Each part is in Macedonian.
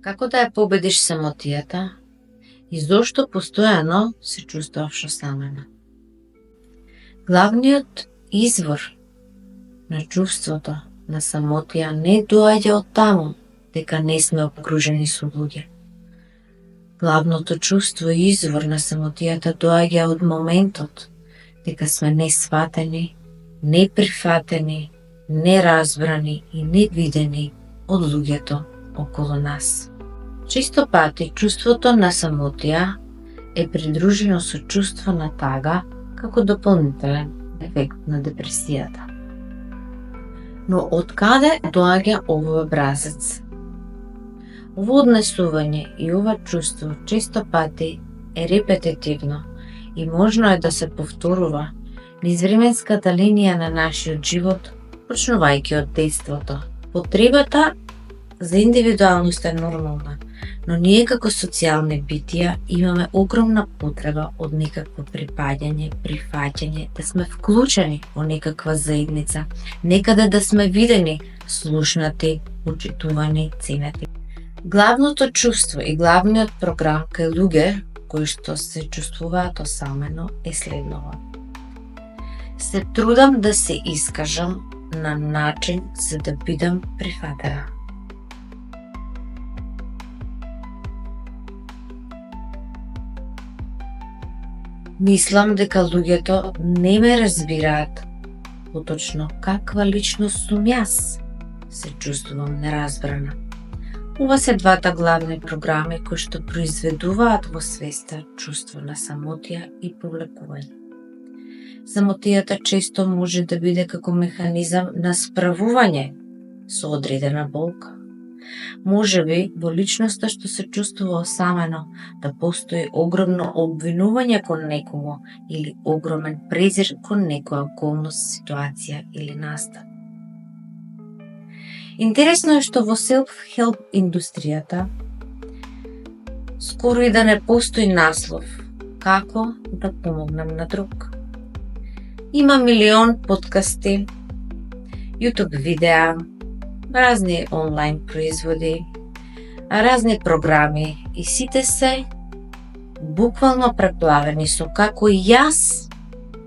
Како да ја победиш самотијата и зошто постојано се чувствуваш осамена? Главниот извор на чувството на самотија не доаѓа од таму дека не сме обкружени со луѓе. Главното чувство и извор на самотијата доаѓа од моментот дека сме несватени, неприфатени, неразбрани и невидени од луѓето околу нас. Често пати чувството на самотија е придружено со чувство на тага како дополнителен ефект на депресијата. Но од каде доаѓа овој образец? Ово однесување и ова чувство често пати е репетитивно и можно е да се повторува низ временската линија на нашиот живот, почнувајќи од детството. Потребата за индивидуалност е нормална, но ние како социјални битија имаме огромна потреба од некакво припаѓање, прифаќање, да сме вклучени во некаква заедница, некаде да сме видени, слушнати, почитувани, ценети. Главното чувство и главниот програм кај луѓе кои што се чувствуваат осамено е следново. Се трудам да се искажам на начин за да бидам прифатена. Мислам дека луѓето не ме разбираат поточно каква личност сум јас. Се чувствувам неразбрана. Ова се двата главни програми кои што произведуваат во свеста чувство на самотија и повлекување. Самотијата често може да биде како механизам на справување со одредена болка. Може би во личноста што се чувствува осамено да постои огромно обвинување кон некого или огромен презир кон некоја околност, ситуација или настан. Интересно е што во self-help индустријата скоро и да не постои наслов како да помогнам на друг. Има милион подкасти, YouTube видеа, разни онлайн производи, разни програми и сите се буквално преплавени со како јас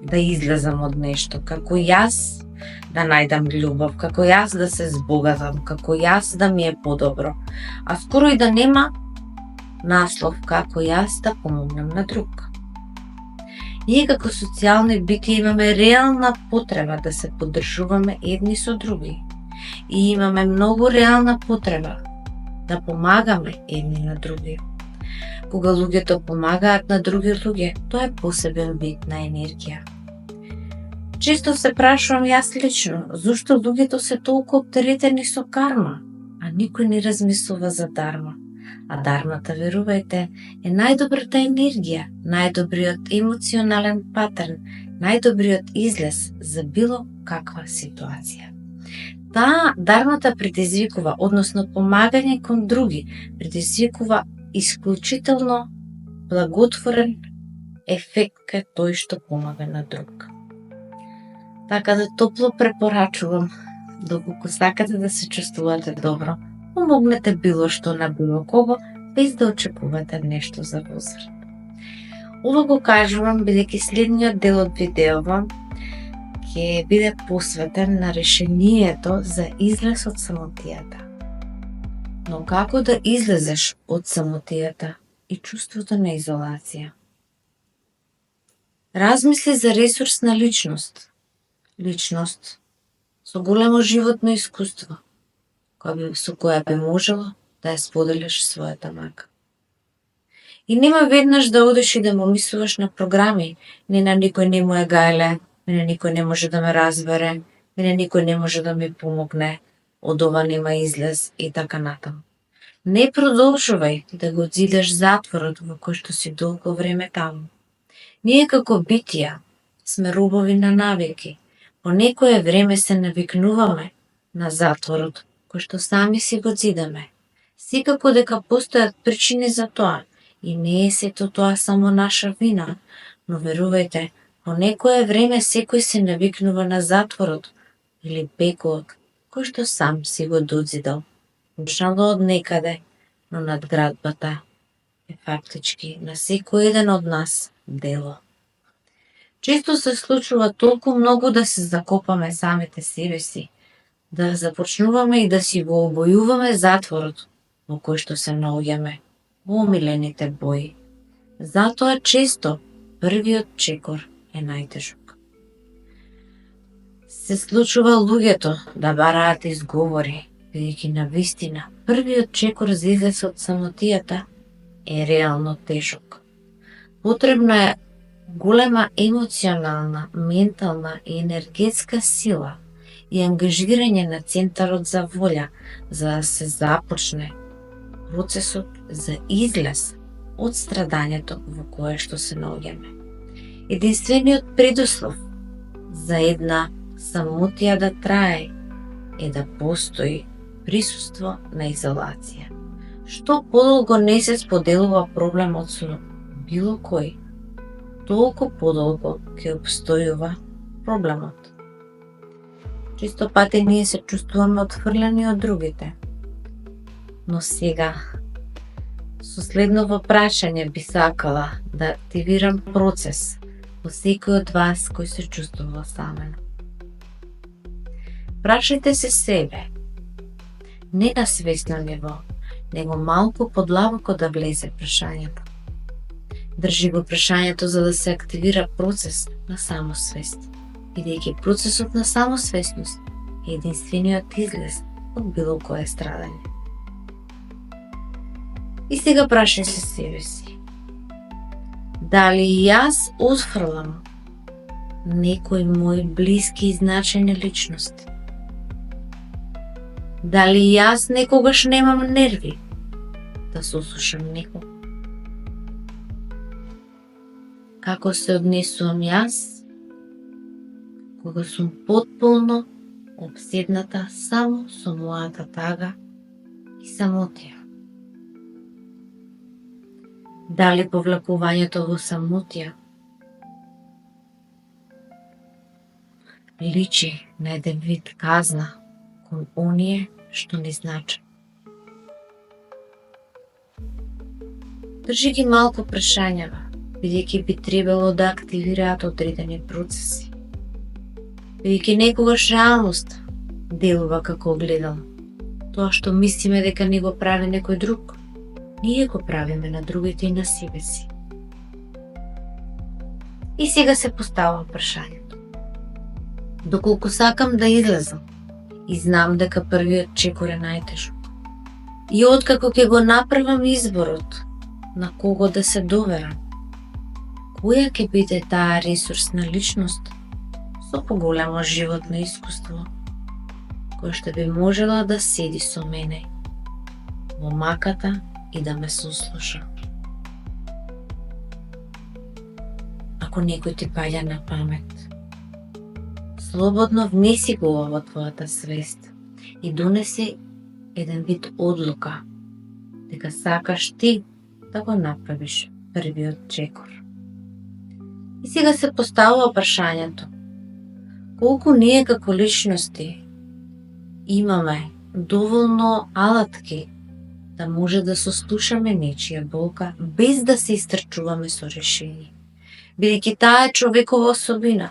да излезам од нешто, како јас да најдам љубов, како јас да се збогатам, како јас да ми е подобро, а скоро и да нема наслов како јас да помогнам на друг. Ние како социјални битија имаме реална потреба да се поддржуваме едни со други и имаме многу реална потреба да помагаме едни на други. Кога луѓето помагаат на други луѓе, тоа е посебен вид на енергија. Често се прашувам јас лично, зошто луѓето се толку оптеретени со карма, а никој не размислува за дарма. А дармата, верувајте, е најдобрата енергија, најдобриот емоционален патерн, најдобриот излез за било каква ситуација. Таа дармата предизвикува, односно помагање кон други, предизвикува исклучително благотворен ефект кај тој што помага на друг. Така да топло препорачувам, доколку сакате да се чувствувате добро, помогнете било што на било кого, без да очекувате нешто за возврат. Ова го кажувам бидејќи следниот дел од видеото ќе биде посветен на решението за излез од самотијата. Но како да излезеш од самотијата и чувството на изолација? Размисли за ресурсна личност. Личност со големо животно искуство, со која би можело да ја споделиш својата мака. И нема веднаш да одиш и да му мислуваш на програми, не на никој не му е гајле, мене никој не може да ме разбере, мене никој не може да ми помогне, од ова нема излез и така натаму. Не продолжувај да го зидаш затворот во кој што си долго време таму. Ние како битија сме робови на навики. По некое време се навикнуваме на затворот кој што сами си го зидаме. Секако дека постојат причини за тоа и не е сето тоа само наша вина, но верувајте, по некое време секој се навикнува на затворот или пекот кој што сам си го дозидал. Почнало од некаде, но надградбата е фактички на секој еден од нас дело. Често се случува толку многу да се закопаме самите себе си, да започнуваме и да си го обојуваме затворот во кој што се наоѓаме, во омилените бои. Затоа често првиот чекор е најтежок. Се случува луѓето да бараат изговори, бидејќи на вистина првиот чекор за излез од самотијата е реално тежок. Потребна е голема емоционална, ментална и енергетска сила и ангажирање на центарот за волја за да се започне процесот за излез од страдањето во кое што се наоѓаме. Единствениот предуслов за една самотија да трае е да постои присуство на изолација. Што подолго не се споделува проблемот со било кој, толку подолго ќе обстојува проблемот. Често пати ние се чувствуваме отфрлени од другите. Но сега, со следново прашање би сакала да активирам процес во секој од вас кој се чувствува самен. Прашајте се себе, не на свесно ниво, него малку подлабоко да влезе прашањето. Држи го прашањето за да се активира процес на самосвест, бидејќи процесот на самосвесност е единствениот излез од било кое страдање. И сега прашај се себе си, дали јас отфрлам некои мои блиски и значајни личности? Дали јас некогаш немам нерви да сослушам некој? Како се однесувам јас кога сум потполно обседната само со мојата тага и самотија? Дали повлекувањето во самотија личи на еден вид казна кон оние што ни значат? Држи ги малку прашањава, бидејќи би требало да активираат одредени процеси. Бидејќи некогаш реалност делува како огледало. Тоа што мислиме дека ни го прави некој друг, ние го правиме на другите и на себе си. И сега се поставува прашањето. Доколку сакам да излезам и знам дека првиот чекор е најтежок, и откако ќе го направам изборот на кого да се доверам, која ќе биде таа ресурсна личност со поголемо животно искуство, која што би можела да седи со мене во маката и да ме сослуша? Ако некој ти паѓа на памет, слободно внеси го во твојата свест и донеси еден вид одлука дека сакаш ти да го направиш првиот чекор. И сега се поставува прашањето, колку ние како личности имаме доволно алатки да може да сослушаме нечија болка без да се истрчуваме со решение. Бидејќи таа е човекова особина.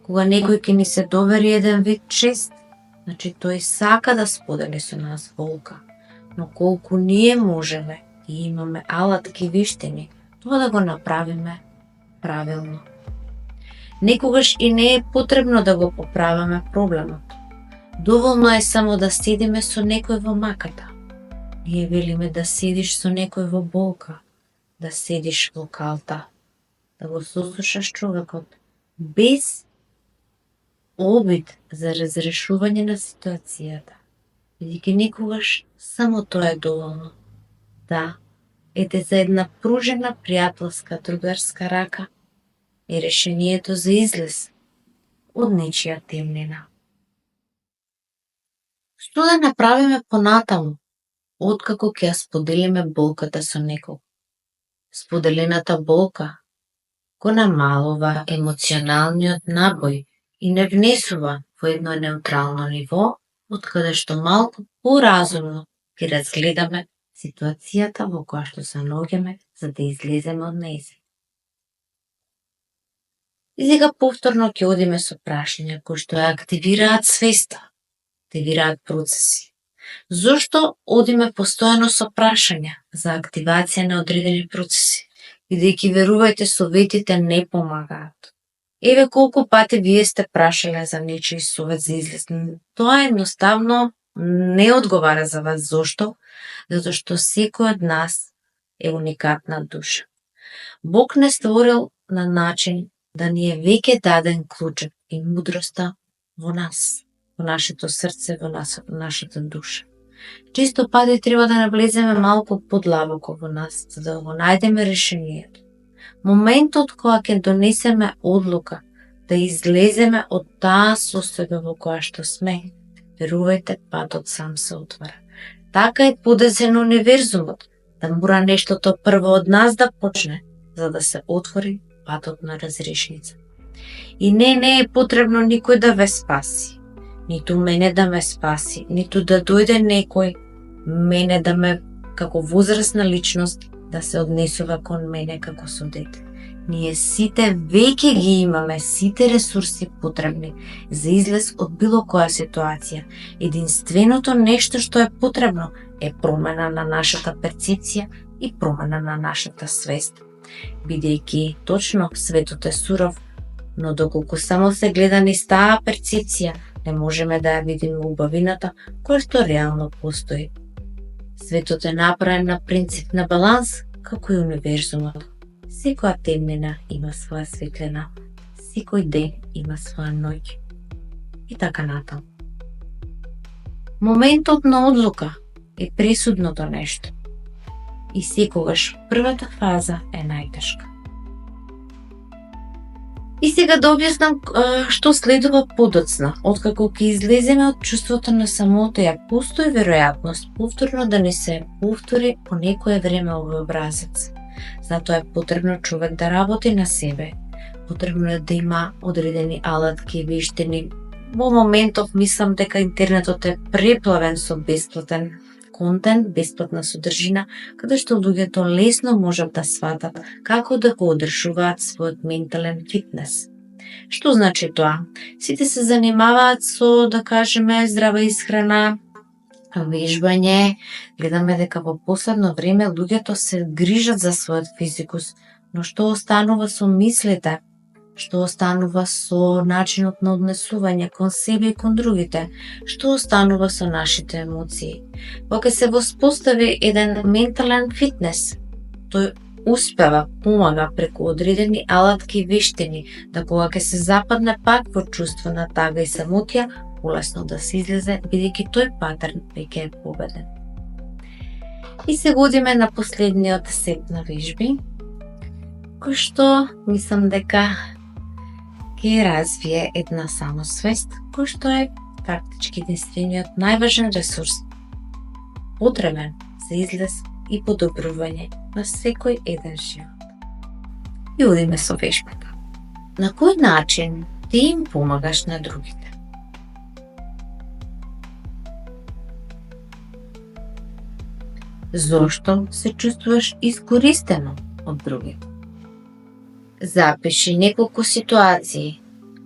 Кога некој ќе ни се довери еден вид чест, значи тој сака да сподели со нас болка. Но колку ние можеме и имаме алатки виштини, тоа да го направиме правилно. Некогаш и не е потребно да го поправаме проблемот. Доволно е само да седиме со некој во маката. Ние велиме да седиш со некој во болка, да седиш во калта, да го сослушаш човекот, без обид за разрешување на ситуацијата. Бидејќи некогаш само тоа е доволно. Да, ете за една пружена пријателска другарска рака е решението за излез од нечија темнина. Што да направиме понатаму, откако ќе ја споделиме болката со некој? Споделената болка го намалува емоционалниот набој и не внесува во едно неутрално ниво, од каде што малку поразумно ги разгледаме ситуацијата во која што се наоѓаме за да излеземе од нејзе. И сега повторно ќе одиме со прашања кои што ја активираат свеста, активираат процеси. Зошто одиме постојано со прашања за активација на одредени процеси? Бидејќи верувајте, советите не помагаат. Еве колку пати вие сте прашале за нечиј совет за излез. Тоа едноставно не одговара за вас. Зошто? Затоа што секој од нас е уникатна душа. Бог не створил на начин да ни е веќе даден клучев и мудроста во нас, во нашето срце, во нашата душа. Често пати треба да навлеземе малку подлабоко во нас, за да го најдеме решението. Моментот кога ќе донесеме одлука да излеземе од таа состојба во која што сме, верувајте, патот сам се отвара. Така е подесен универзумот, да мора нештото прво од нас да почне, за да се отвори патот на разрешница. И не е потребно никој да ве спаси. Ниту мене да ме спаси, ниту да дојде некој мене да ме, како возрастна личност, да се однесува кон мене како со дете. Ние сите веќе ги имаме сите ресурси потребни за излез од било која ситуација. Единственото нешто што е потребно е промена на нашата перцепција и промена на нашата свест. Бидејќи точно светот е суров, но доколку само се гледа низ таа перцепција, не можеме да ја видиме убавината која што реално постои. Светот е направен на принцип на баланс, како и универзумот. Секоја темнина има своја светлина, секој ден има своја ноќ. И така натаму. Моментот на одлука е пресудното нешто. И секогаш првата фаза е најтешка. И сега да објаснам што следува подоцна. Откако ќе излеземе од чувството на самотија, постои веројатност повторно да не се повтори по некое време овој образец. Затоа е потребно човек да работи на себе. Потребно е да има одредени алатки и вештини. Во моментов мислам дека интернетот е преплавен со бесплатен контент, бесплатна содржина, каде што луѓето лесно можат да сватат како да го одржуваат својот ментален фитнес. Што значи тоа? Сите се занимаваат со, да кажеме, здрава исхрана, вежбање. Гледаме дека во последно време луѓето се грижат за својот физикус, но што останува со мислите? Што останува со начинот на однесување кон себе и кон другите? Што останува со нашите емоции? Кога се воспостави еден ментален фитнес, тој успева, помага преку одредени алатки и вештини, да кога ќе се западне пак во чувство на тага и самотија, улесно да се излезе, бидејќи тој патерн веќе е победен. И се годиме на последниот сет на вежби, кој што мислам дека ќе развие една самосвест, кој што е практички единствениот најважен ресурс потребен за излез и подобрување на секој еден живот. И одиме со вежбата. На кој начин ти им помагаш на другите? Зошто се чувствуваш искористено од другите? Запиши неколку ситуации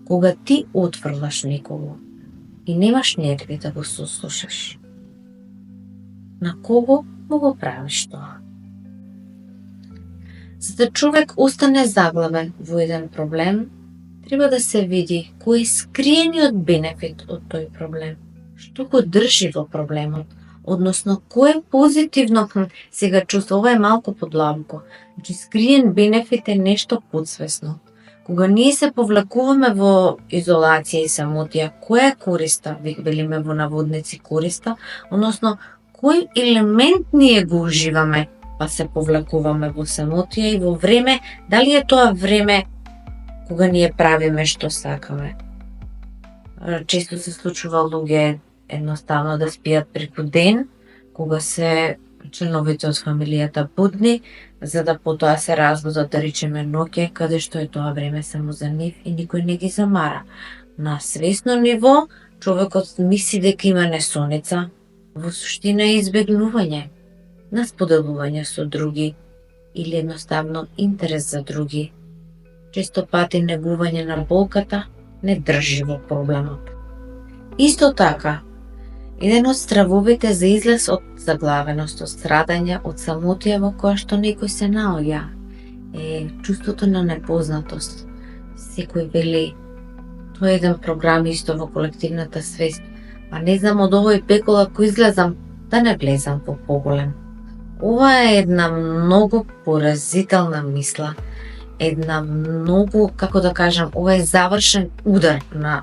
кога ти отфрлаш некого и немаш нерви да го сослушаш. На кого го правиш тоа? За да човек остане заглавен во еден проблем, треба да се види кој е скриениот бенефит од тој проблем. Што го држи во проблемот? Односно, кој е позитивно, сега чувство, ова е малку подлабоко. Значи, скриен бенефит е нешто подсвесно. Кога ние се повлекуваме во изолација и самотија, која е користа, велиме во наводници користа, односно, кој елемент ние го уживаме, па се повлекуваме во самотија и во време, дали е тоа време кога ние правиме што сакаме. Често се случува луѓе едноставно да спијат преку ден, кога се членовите од фамилијата будни, за да потоа се разбудат, да речеме, ноќе, каде што е тоа време само за нив и никој не ги замара. На свесно ниво, човекот мисли дека има несоница, во суштина е избегнување. на споделување со други или едноставно интерес за други. Често пати негување на болката не држи во проблемот. Исто така, еден од стравовите за излез од заглавеност, од страдање, од самотија во која што некој се наоѓа е чувството на непознатост. Секој вели, тоа е еден програм исто во колективната свест, а не знам од овој пекол ако излезам, да не влезам во поголем. Ова е една многу поразителна мисла, една многу, како да кажам, ова е завршен удар на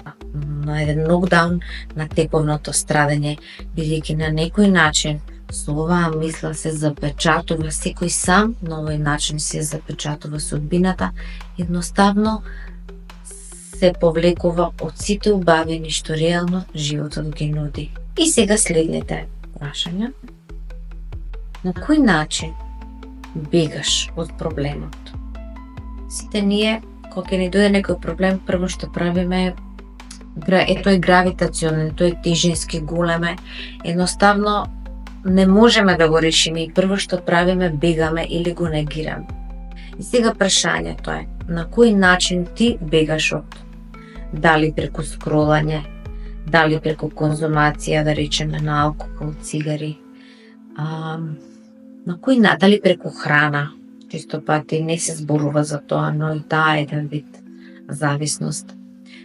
еден нокдаун на теповното страдање, бидејќи на некој начин со оваа мисла се запечатува секој сам, на овој начин се запечатува судбината, едноставно се повлекува од сите убавини што реално животот ги нуди. И сега следните прашања. На кој начин бегаш од проблемот? Сите ние, кога ќе ни дојде некој проблем, прво што правиме тој гравитационен, тој тежински големе, едноставно не можеме да го решиме и прво што правиме бегаме или го негираме. И сега прашањето е, на кој начин ти бегаш од? Дали преку скролање, дали преку конзумација, да речеме на алкохол, цигари, на кој начин, дали преку храна, често пати не се зборува за тоа, но и таа е еден вид зависност.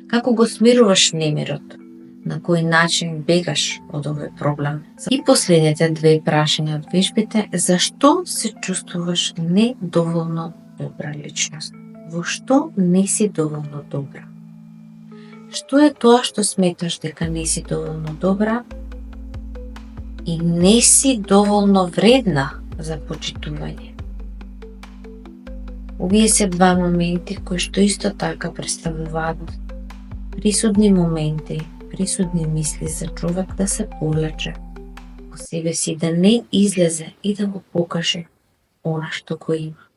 Како го смируваш немирот? На кој начин бегаш од овој проблем? И последните две прашања од вежбите, зашто се чувствуваш недоволно добра личност? Во што не си доволно добра? Што е тоа што сметаш дека не си доволно добра и не си доволно вредна за почитување? Овие се два моменти кои што исто така представуваат присудни моменти, присудни мисли за човек да се повлече во себе си, да не излезе и да го покаже она што го има.